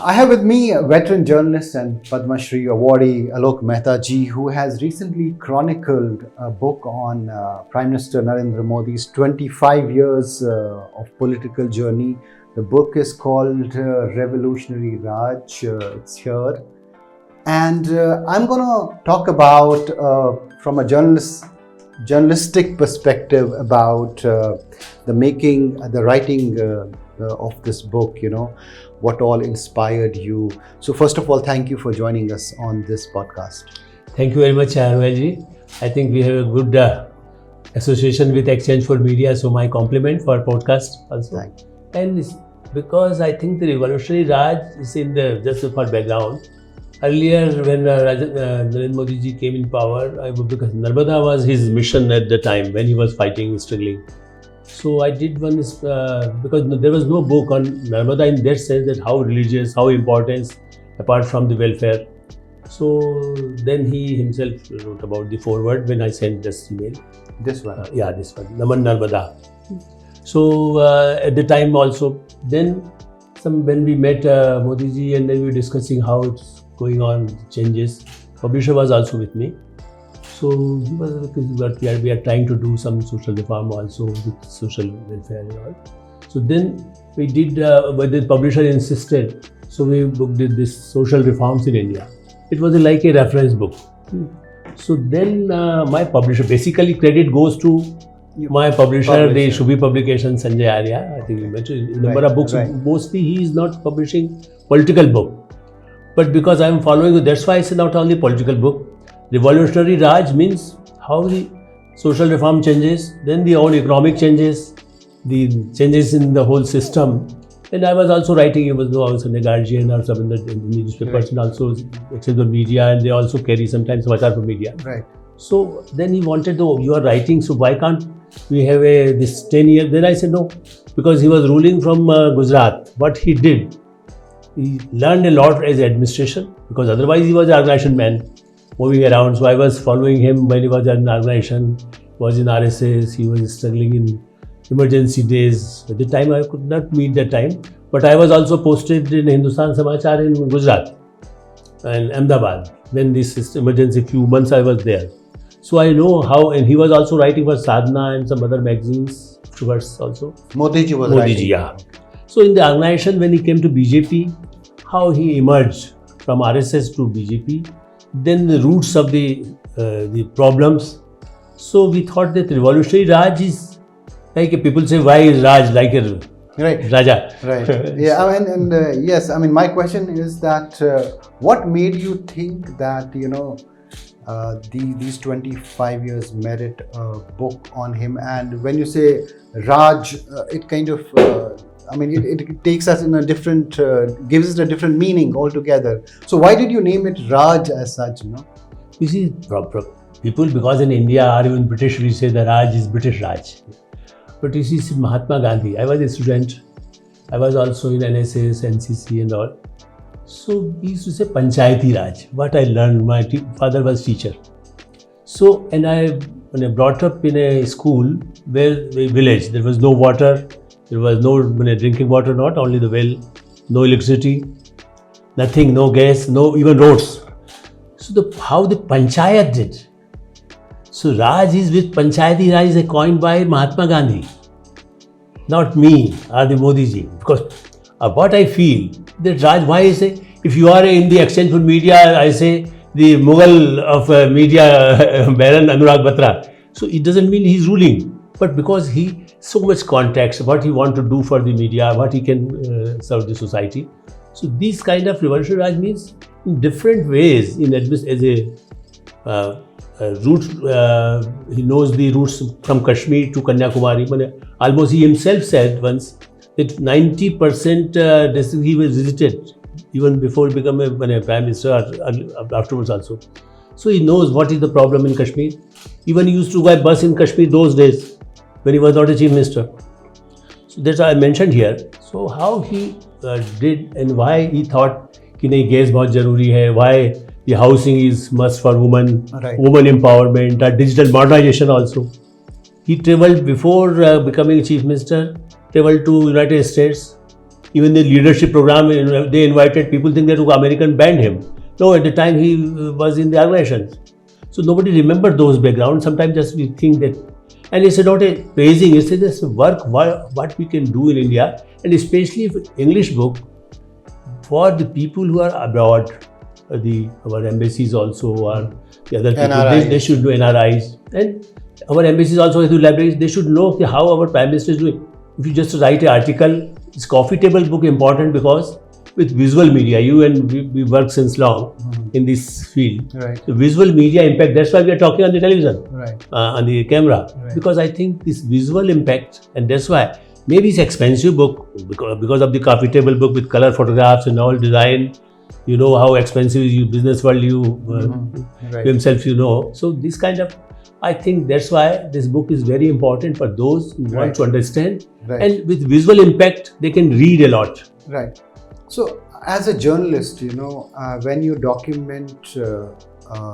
I have with me a veteran journalist and Padma Shri awardee Alok Mehta ji, who has recently chronicled a book on Prime Minister Narendra Modi's 25 years of political journey. The book is called Revolutionary Raj. It's here. And I'm going to talk about, from a journalistic perspective, about the writing of this book, what all inspired you. So first of all, thank you for joining us on this podcast. Thank you very much, Ruhail ji. I think we have a good association with Exchange for Media, so my compliment for podcast also. Thank you. And it's because I think the Revolutionary Raj is in the, just for background. Earlier, when Narendra Modi ji came in power, because Narmada was his mission at the time when he was fighting, struggling. So I did one, because there was no book on Narmada in that sense, that how religious, how important, apart from the welfare. So then he himself wrote about the foreword when I sent this email. This one? Yeah, this one, Naman Narmada. So at the time also, then when we met Modi ji, and then we were discussing how it's going on, changes. Publisher was also with me. So we are trying to do some social reform also with social welfare and all. So then we did, but the publisher insisted. So we booked this social reforms in India. It was like a reference book. So then my publisher, basically credit goes to my publisher, the Shubhi Publication, Sanjay Arya. I think you mentioned a number of books. Right. Mostly he is not publishing political book. But because I am following, that's why it's not only political book. Revolutionary Raj means how the social reform changes, then the whole economic changes, the changes in the whole system. And I was also writing, I was in the Guardian or some in the newspapers, right. And also Exchange for Media, and they also carry sometimes Samachar for Media. Right. So then he wanted, you are writing, so why can't we have this 10 years? Then I said no, because he was ruling from Gujarat. What he did, he learned a lot as administration, because otherwise he was an organization man, moving around. So I was following him when he was in organization, was in RSS, he was struggling in emergency days. At the time I could not meet that time, but I was also posted in Hindustan Samachar in Gujarat and Ahmedabad when this emergency, few months I was there. So I know how, and he was also writing for Sadhana and some other magazines afterwards also. Modi ji was writing. Yeah. So in the organization, when he came to BJP, how he emerged from RSS to BJP, then the roots of the problems. So we thought that Revolutionary Raj is like people say, why is Raj like a right. Raja? Right. Yeah. Yes. My question is that what made you think that these 25 years merit a book on him? And when you say Raj, it kind of it takes us in a different, gives it a different meaning altogether. So why did you name it Raj as such? You see, people, because in India or even British, we say the Raj is British Raj. But you see, Mahatma Gandhi, I was a student. I was also in NSS, NCC and all. So we used to say Panchayati Raj. What I learned, my father was teacher. So, and when I brought up in a school where a village, there was no water, there was no drinking water, not only the well, no electricity, nothing, no gas, no even roads. So how the Panchayat did. So Raj is with Panchayati Raj is coined by Mahatma Gandhi, not me or the Modi ji. Because what I feel, that Raj, why I say, if you are in the Exchange for Media, I say the Mughal of media, Baron Anurag Batra. So it doesn't mean he's ruling, but because he so much contacts, what he want to do for the media, what he can serve the society. So this kind of Revolutionary Raj means in different ways, as a route, he knows the routes from Kashmir to Kanyakumari. Almost he himself said once that 90% he was visited even before he became a Prime Minister or afterwards also. So he knows what is the problem in Kashmir. Even he used to buy bus in Kashmir those days when he was not a Chief Minister. So that's why I mentioned here. So how he did and why he thought कि नहीं gas बहुत जरूरी है, why the housing is must for women, right. Women empowerment, digital modernization also. He traveled before becoming Chief Minister, traveled to United States, Even the leadership program, they invited people think that American banned him. No, at the time he was in the organization. So nobody remembered those backgrounds. Sometimes just we think that, and it's not a praising, it's just work what we can do in India, and especially if English book for the people who are abroad, our embassies also, or the other people, they should do NRIs, and our embassies also do libraries. They should know how our Prime Minister is doing. If you just write an article, it's coffee table book important because with visual media, you and we work since long in this field. Right. The visual media impact, that's why we are talking on the television, right. On the camera, because I think this visual impact, and that's why maybe it's expensive book because of the coffee table book with color photographs and all design. You know how expensive is business world, himself, So this kind of, I think that's why this book is very important for those who want to understand. Right. And with visual impact, they can read a lot. Right. So, as a journalist, when you document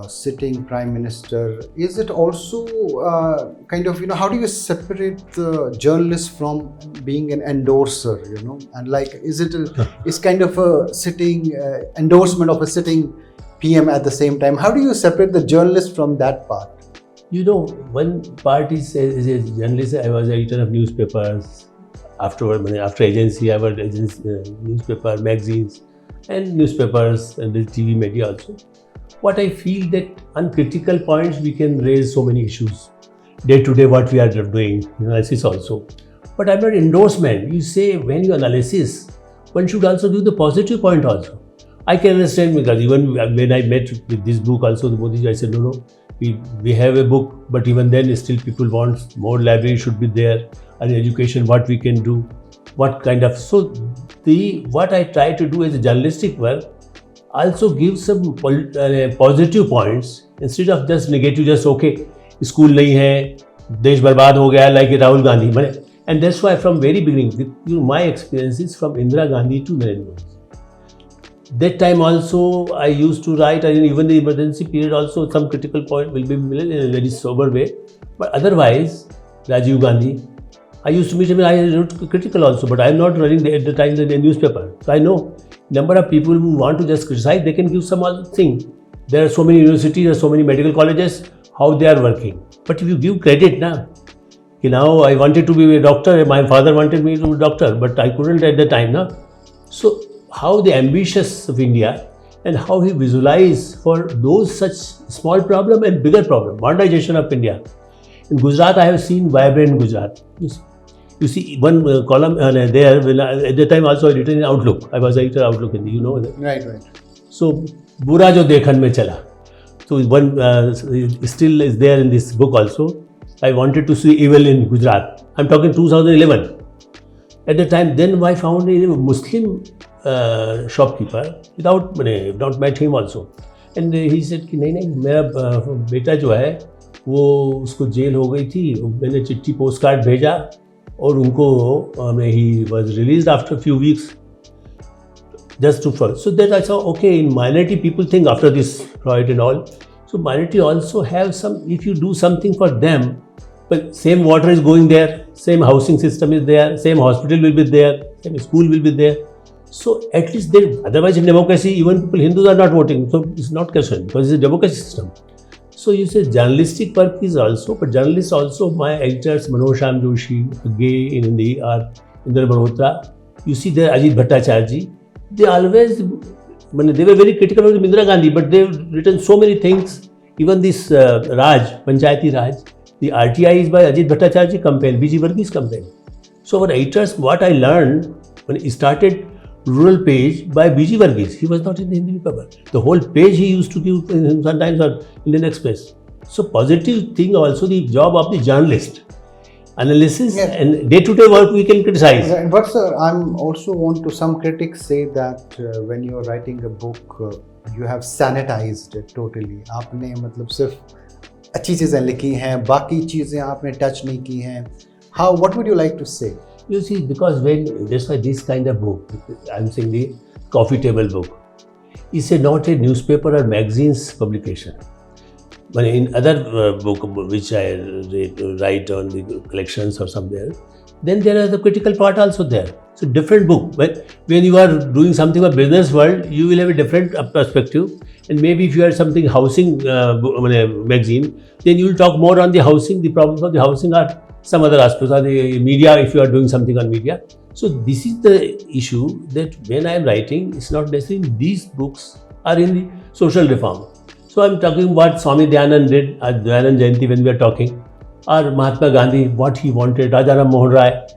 sitting Prime Minister, is it also how do you separate the journalist from being an endorser, and is kind of a sitting endorsement of a sitting PM at the same time? How do you separate the journalist from that part? One part is as a journalist, I was editor of newspapers. After agency, I was newspaper, magazines, and newspapers and the TV media also. What I feel that on critical points we can raise so many issues. Day to day, what we are doing, analysis also. But I'm not endorsement. You say when you analysis, one should also do the positive point also. I can understand because even when I met with this book also, the Modi, I said no. We have a book, but even then still people want more library should be there, and education, what we can do, what kind of. So what I try to do as a journalistic work, also give some positive points instead of just negative, just okay, school nahi hai, desh barbad ho gaya, like Rahul Gandhi. And that's why from very beginning, my experiences from Indira Gandhi to Narendra Modi. That time also I used to write, and even the emergency period also some critical point will be made in a very sober way. But otherwise, Rajiv Gandhi, I used to meet him, I wrote critical also, but I am not running at the time the newspaper. So I know number of people who want to just criticize, they can give some other thing. There are so many universities, there are so many medical colleges, how they are working. But if you give credit, now I wanted to be a doctor, my father wanted me to be a doctor, but I couldn't at the time. So how the ambitious of India and how he visualize for those such small problem and bigger problem, modernization of India. In Gujarat, I have seen vibrant Gujarat. You see one column there, when at the time also I written in Outlook. I was editor Outlook in the, that. Right. So, Bura jo dekhan mein chala. So, one still is there in this book also. I wanted to see evil in Gujarat. I'm talking 2011. At the time, then I found a Muslim shopkeeper without met him also. And he said कि नहीं मेरा बेटा जो है वो उसको jail हो गई थी, मैंने चिट्ठी पोस्ट कार्ड भेजा और उनको he was released after a few weeks just to first. So that I saw, okay, in minority people think after this Freud and all, so minority also have some, if you do something for them, but same water is going there, same housing system is there, same hospital will be there, same school will be there. So at least they, otherwise in democracy, even people, Hindus are not voting, so it's not concerned because it's a democracy system. So you say journalistic work is also, but journalists also, my editors, Manosham Joshi, Gay in Hindi, or Indra Malhotra, you see there Ajit Bhattacharya, they always, they were very critical of Indira Gandhi, but they've written so many things. Even this Raj, Panchayati Raj, the RTI is by Ajit Bhattacharya campaign, BG Varghese campaign. So our editors, what I learned when he started rural page by BG Varghese, he was not in the Hindi paper. The whole page he used to give sometimes on Indian Express. So positive thing also the job of the journalist. Analysis and day-to-day work we can criticize. But sir, I'm also want to, some critics say that when you're writing a book, you have sanitized it totally. आपने मतलब सिर्फ अच्छी चीजें लिखी हैं, बाकी चीजें आपने टच नहीं की हैं. How? What would you like to say? You see, because when that's why this kind of book, I'm saying the coffee table book, is not a newspaper or magazine's publication. But in other book which I write on the collections or somewhere, then there is the critical part also there. So different book. When you are doing something for business world, you will have a different perspective. And maybe if you are something housing magazine, then you will talk more on the housing. The problems of the housing are some other aspects of the media. If you are doing something on media, so this is the issue that when I am writing, it's not necessarily these books are in the social reform. So I'm talking what Swami Dayanand did at Dayanand Jayanti when we are talking, or Mahatma Gandhi, what he wanted, Rajaram Mohan Rai,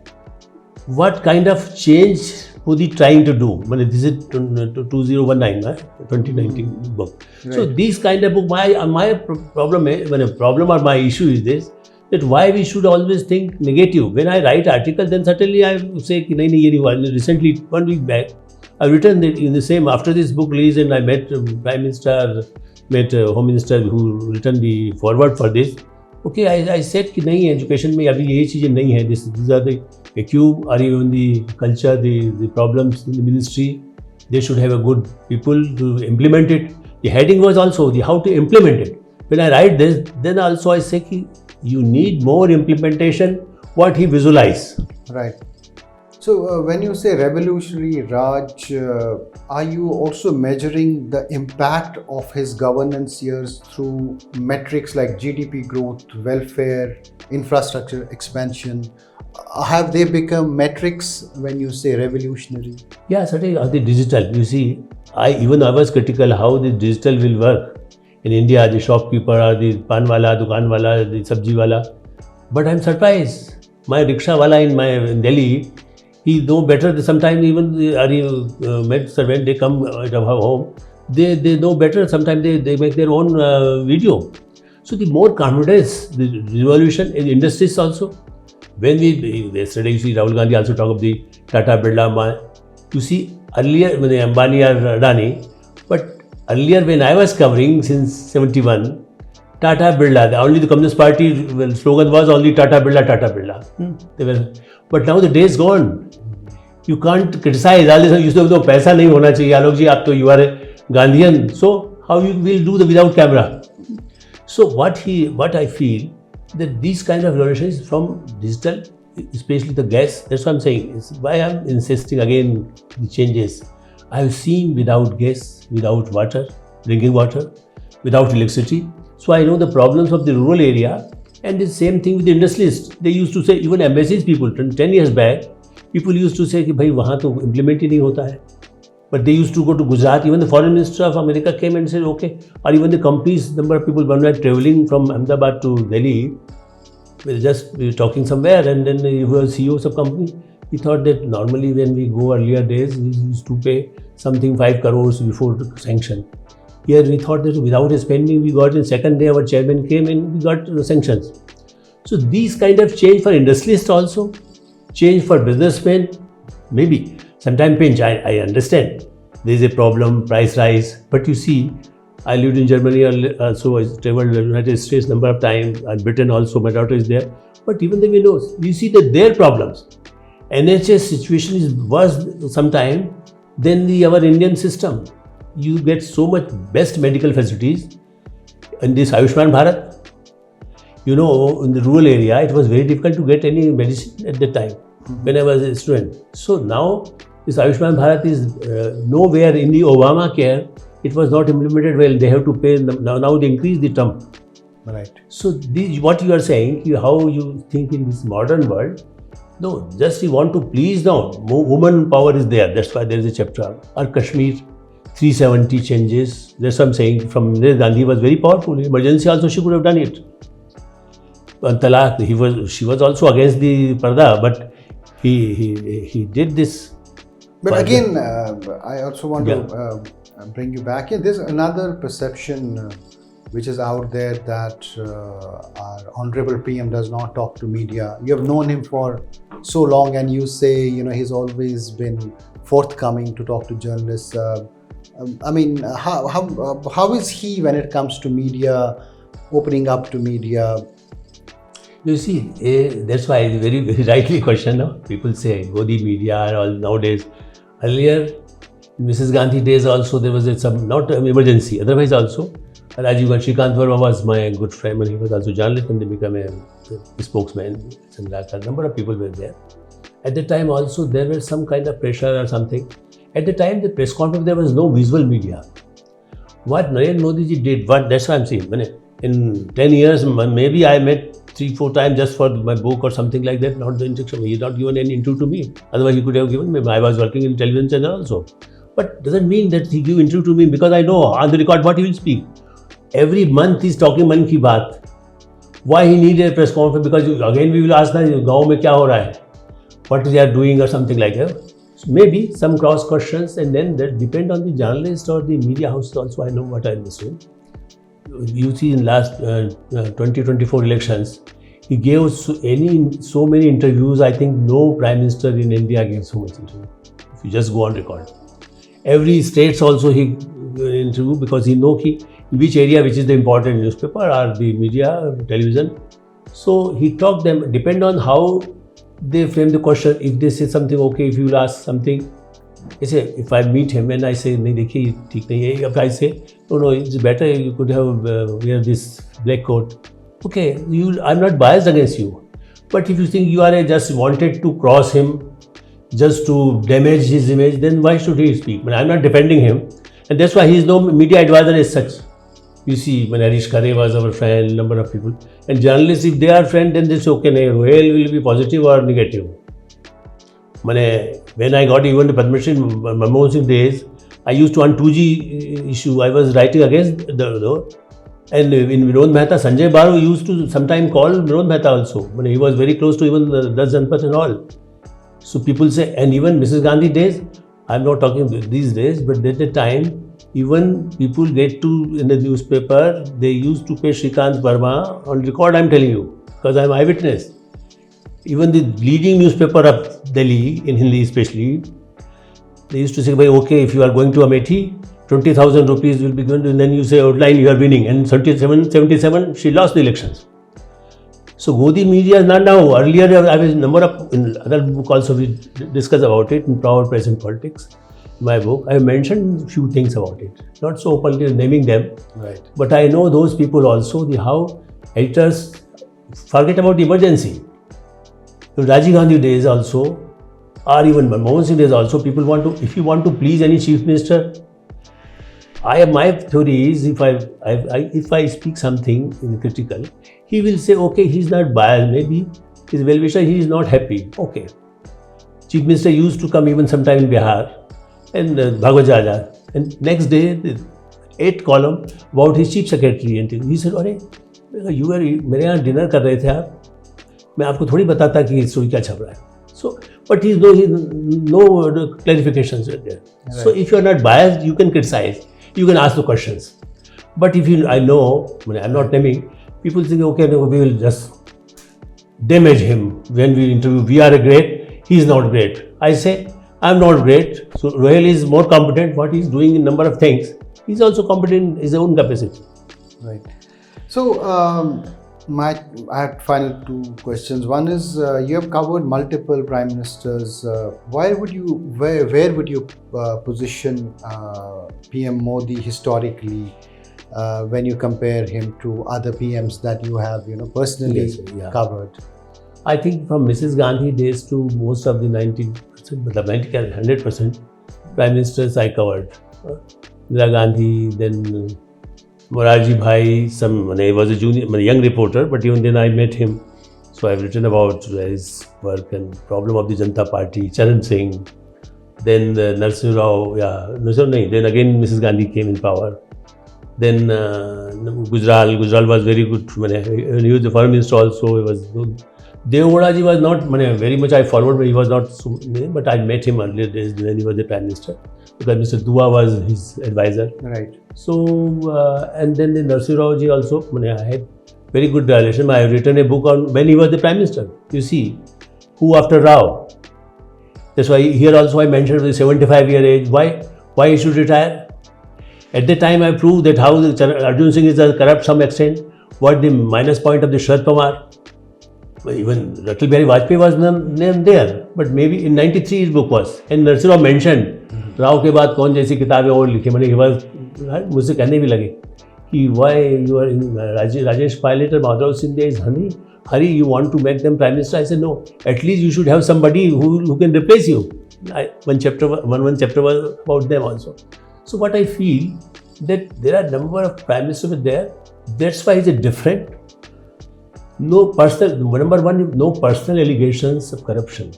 what kind of change was he trying to do? This is 2019, 2019 book. Right. So these kind of book, my problem is, problem or my issue is this, that why we should always think negative. When I write article, then certainly I say, recently, 1 week back, I've written that in the same, after this book release, and I met Prime Minister, met Home Minister who written the forward for this. Okay, I said कि नहीं education में अभी ये चीज़ें नहीं है. These are the vacuum or even the culture, the problems in the ministry. They should have a good people to implement it. The heading was also the how to implement it. When I write this, then also I say कि you need more implementation. What he visualize. Right. So when you say Revolutionary Raj, are you also measuring the impact of his governance years through metrics like GDP growth, welfare, infrastructure expansion? Have they become metrics when you say revolutionary? Yeah, certainly. The digital. You see, I was critical how the digital will work in India. The shopkeeper or the pan wala, dukan wala, the sabji wala. But I'm surprised. My rickshaw wala in Delhi, he know better. Sometimes even the maid servant, they come at our home, they know better. Sometimes they make their own video. So the more confidence, the revolution in industries also. When yesterday you see Rahul Gandhi also talk of the Tata Birla. You see earlier when Ambani or Adani, but earlier when I was covering since 71, Tata Birla, only the Communist Party slogan was only Tata Birla, Tata Birla. But now the day is gone. You can't criticize. All this you say, paisa nahi hona chahiye. Alok ji, aap to you are a Gandhian. So how you will do the without camera? So what I feel that these kind of revolutions from digital, especially the gas. That's what I'm saying. It's why I'm insisting again the changes. I've seen without gas, without water, drinking water, without electricity. So I know the problems of the rural area. And the same thing with the industrialists. They used to say, even embassies people, 10 years back, people used to say कि भाई वहाँ तो implement ही नहीं होता है. But they used to go to Gujarat. Even the foreign minister of America came and said, okay. Or even the companies, number of people, one were traveling from Ahmedabad to Delhi, we were talking somewhere, and then he was CEO of some company. He thought that normally when we go earlier days, we used to pay something 5 crores before sanction. Here we thought that without spending, we got in second day, our chairman came and we got the sanctions. So these kind of change for industrialists also, change for businessmen, maybe. Sometimes pinch, I understand. There is a problem, price rise. But you see, I lived in Germany also, I traveled to the United States number of times, and Britain also, my daughter is there. But even then we see that their problems. NHS situation is worse sometimes than our Indian system. You get so much best medical facilities in this Ayushman Bharat. You know, in the rural area, it was very difficult to get any medicine at that time when I was a student. So now, this Ayushman Bharat is nowhere in the Obamacare. It was not implemented well. They have to pay, now they increase the term. Right. So what you are saying, how you think in this modern world, no, just you want to please now. Woman power is there. That's why there is a chapter. Or Kashmir, 370 changes. That's what I'm saying. From there, Gandhi was very powerful. Emergency also, she could have done it. Talaq, she was also against the Parda, but he did this. But again, I also want to bring you back in. There's another perception which is out there that our Honorable PM does not talk to media. You have known him for so long, and you say, he's always been forthcoming to talk to journalists. I mean, how is he when it comes to media, opening up to media? You see, that's why it's very, very rightly questioned. No? People say, go the media all nowadays. Earlier, in Mrs. Gandhi days also, there was some, not emergency, otherwise also. Rajiv Gandhi, Shrikant Verma was my good friend, and he was also journalist, and they became a spokesman. A number of people were there. At the time also there was some kind of pressure or something. At the time the press conference there was no visual media. What Narendra Modi ji did, that's what I'm saying. In 10 years, maybe I met 3-4 times just for my book or something like that, not the introduction. He not given any interview to me. Otherwise he could have given me. I was working in television channel also. But doesn't mean that he give interview to me because I know on the record what he will speak. Every month he's talking Man Ki Baat. Why he need a press conference? Because again we will ask that गाँव में क्या हो रहा है? What they are doing or something like that. So maybe some cross questions and then that depend on the journalist or the media house also. I know what I understood. You see in last 2024 elections, he gave so many interviews. I think no prime minister in India gave so much interview. If you just go on record, every states also he interview because he know which area which is the important newspaper or the media, television. So he talked them depend on how they frame the question. If they say something okay, if you will ask something. If I meet him and I say, नहीं देखिए ठीक नहीं है, if I say, no, it's better you could have wear this black coat. Okay, I'm not biased against you, but if you think you are just wanted to cross him, just to damage his image, then why should he speak? I'm not defending him, and that's why he is no media advisor as such. You see, when Harish Khare was our friend, number of people, and journalists, if they are friends, then they say, okay, Ruhail will be positive or negative. When I got even the Padma Shri Manmohan Singh days, I used to on 2G issue. I was writing against and in Alok Mehta, Sanjay Baru used to sometimes call Alok Mehta also. He was very close to even the 10 Janpath and all. So people say, and even Mrs. Gandhi days, I'm not talking these days, but at the time, even people get to in the newspaper, they used to pay Shrikant Verma on record. I'm telling you because I'm eyewitness. Even the leading newspaper of Delhi, in Hindi especially, they used to say, okay, if you are going to Amethi, 20,000 rupees will be given, and then you say outline you are winning. And 77, she lost the elections. So Godi media is not now. Earlier, I was number of in other book also we discuss about it in Power, Press and Politics. In my book, I mentioned few things about it. Not so openly naming them, right? But I know those people also. How editors forget about the emergency. Rajiv Gandhi days also, or even Manmohan Singh days also, people want to, if you want to please any chief minister, my theory is if I speak something in critical, he will say, okay, he's not biased, maybe his well-wisher, he is not happy, okay. Chief minister used to come even sometime in Bihar and Bhagwat Jaja, and next day, the 8th column about his chief secretary, and he said, अरे you were मेरे यहाँ dinner कर रहे थे आप, मैं आपको थोड़ी बताता कि स्टोरी क्या छप रहा है. So, but he no clarifications are there. Right. So if you are not biased, you can criticize, you can ask the questions. But if I know, I'm not naming, people think, okay, no, we will just damage him when we interview. We are great, he is not great. I say, I'm not great. So Ruhail is more competent. What he is doing in number of things, he is also competent in his own capacity. Right. So, I have final two questions. One is you have covered multiple prime ministers. Where would you position PM Modi historically when you compare him to other PMs that you have personally covered? I think from Mrs. Gandhi days to most of the 100% prime ministers I covered. Indira Gandhi, then Morarji Bhai, he was a young reporter, but even then I met him. So I've written about his work and problem of the Janata Party, Charan Singh, then Narendra Rao, then again Mrs. Gandhi came in power. Then Gujral was very good. He was the foreign minister also. He was good. Deoghadaji was not very much I followed, but he was not so, but I met him earlier days when he was the prime minister because Mr. Dua was his advisor. Right. So and then the Narendra Rao ji also, I had very good relation. I have written a book on when he was the prime minister. You see, who after Rao? That's why here also I mentioned the 75-year age. Why he should retire? At the time I proved that how Arjun Singh is a corrupt some extent. What the minus point of the Sharad Pawar. Even Atal Bihari Vajpayee was named there, but maybe in 93 his book was. And Narendra Rao mentioned, Rao के बाद कौन जैसी किताबें और लिखी, he was मुझसे कहने भी लगे. why you are in Rajesh Pilot or Madhav Sindhya is Hari, you want to make them Prime Minister? I said, no, at least you should have somebody who can replace you. One chapter was about them also. So what I feel, that there are number of Prime Ministers there, that's why it's different. Number one, no personal allegations of corruption.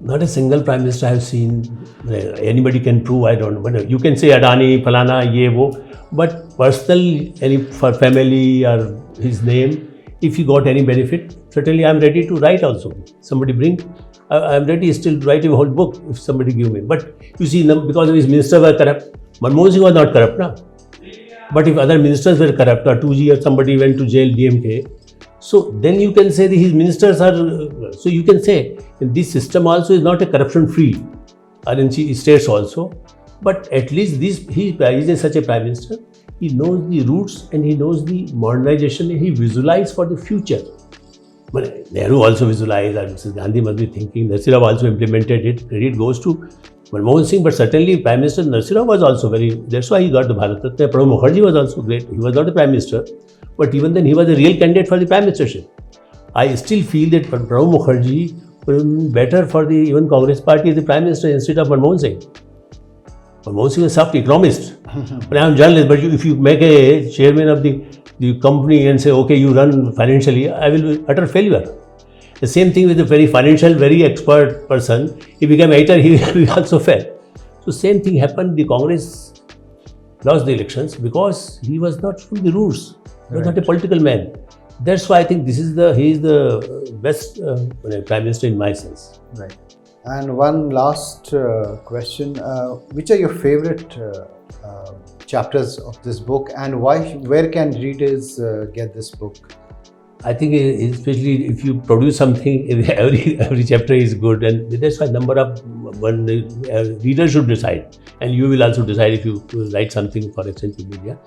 Not a single Prime Minister I have seen. Anybody can prove, I don't know. You can say Adani, Falana, ye, wo. But personal, any for family or his name, if he got any benefit, certainly I am ready to write also. Somebody bring, I am ready still to write a whole book if somebody give me. But you see, because of his ministers were corrupt, Manmohan Singh was not corrupt, na? But if other ministers were corrupt, or 2G or somebody went to jail, DMK, so then you can say that his ministers are, so you can say this system also is not a corruption free, RNC states also, but at least he is such a Prime Minister, he knows the roots and he knows the modernization and he visualizes for the future. But Nehru also visualized, and Mrs. Gandhi must be thinking, Narsirao also implemented it, credit goes to Manmohan Singh, but certainly Prime Minister Narsirao was also that's why he got the Bharat Ratna. Pranab Mukherjee was also great, he was not a Prime Minister, but even then he was a real candidate for the Prime Ministership. I still feel that Pranab Mukherjee would have been better for the even Congress party as the Prime Minister instead of Manmohan Singh. Manmohan Singh is a soft economist. But I am a journalist, but if you make a chairman of the company and say, okay, you run financially, I will be utter failure. The same thing with a very financial, very expert person. He became editor, he will also fail. So same thing happened, the Congress lost the elections because he was not from the roots. He was not a political man. That's why I think he is the best Prime Minister in my sense. Right. And one last question. Which are your favorite chapters of this book, and where can readers get this book? I think especially if you produce something, every chapter is good, and that's why number of one reader should decide, and you will also decide if you write something for exchange media.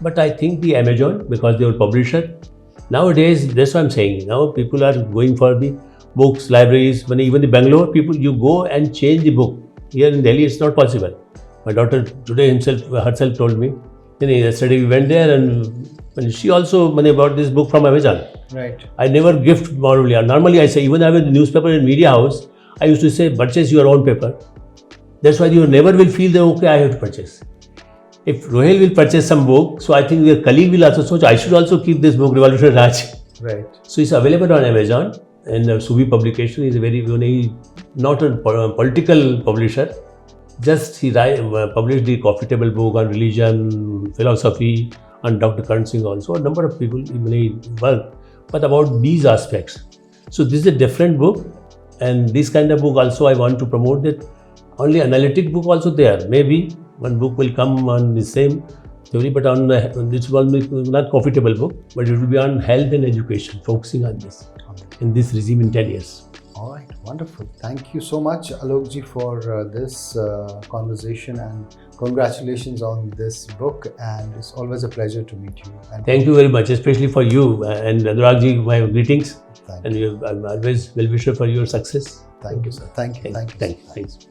But I think the Amazon, because they were publisher, nowadays that's what I'm saying. Now people are going for the books, libraries. When even the Bangalore people, you go and change the book. Here in Delhi, it's not possible. My daughter today herself told me. Yesterday we went there, and she also bought this book from Amazon. Right. I never gift morally. Normally I say, even I have a newspaper in media house, I used to say, purchase your own paper. That's why you never will feel that, okay, I have to purchase. If Ruhail will purchase some book, so I think your colleague will also say, I should also keep this book, Revolutionary Raj. Right. So it's available on Amazon, and Subi Publication is a very, not a political publisher. Just he published the coffee table book on religion, philosophy, and Dr. Karan Singh also. A number of people work, but about these aspects. So this is a different book, and this kind of book also I want to promote that. Only analytic book also there. Maybe one book will come on the same theory, but on this one not coffee table book, but it will be on health and education, focusing on this in this regime in 10 years. All right, wonderful. Thank you so much, Alokji, for this conversation, and congratulations on this book. And it's always a pleasure to meet you. And thank you very much, especially for you, and Anuragji, my greetings. Thank and I'm always well wisher for your success. Thank you, sir. Thank you. Thanks.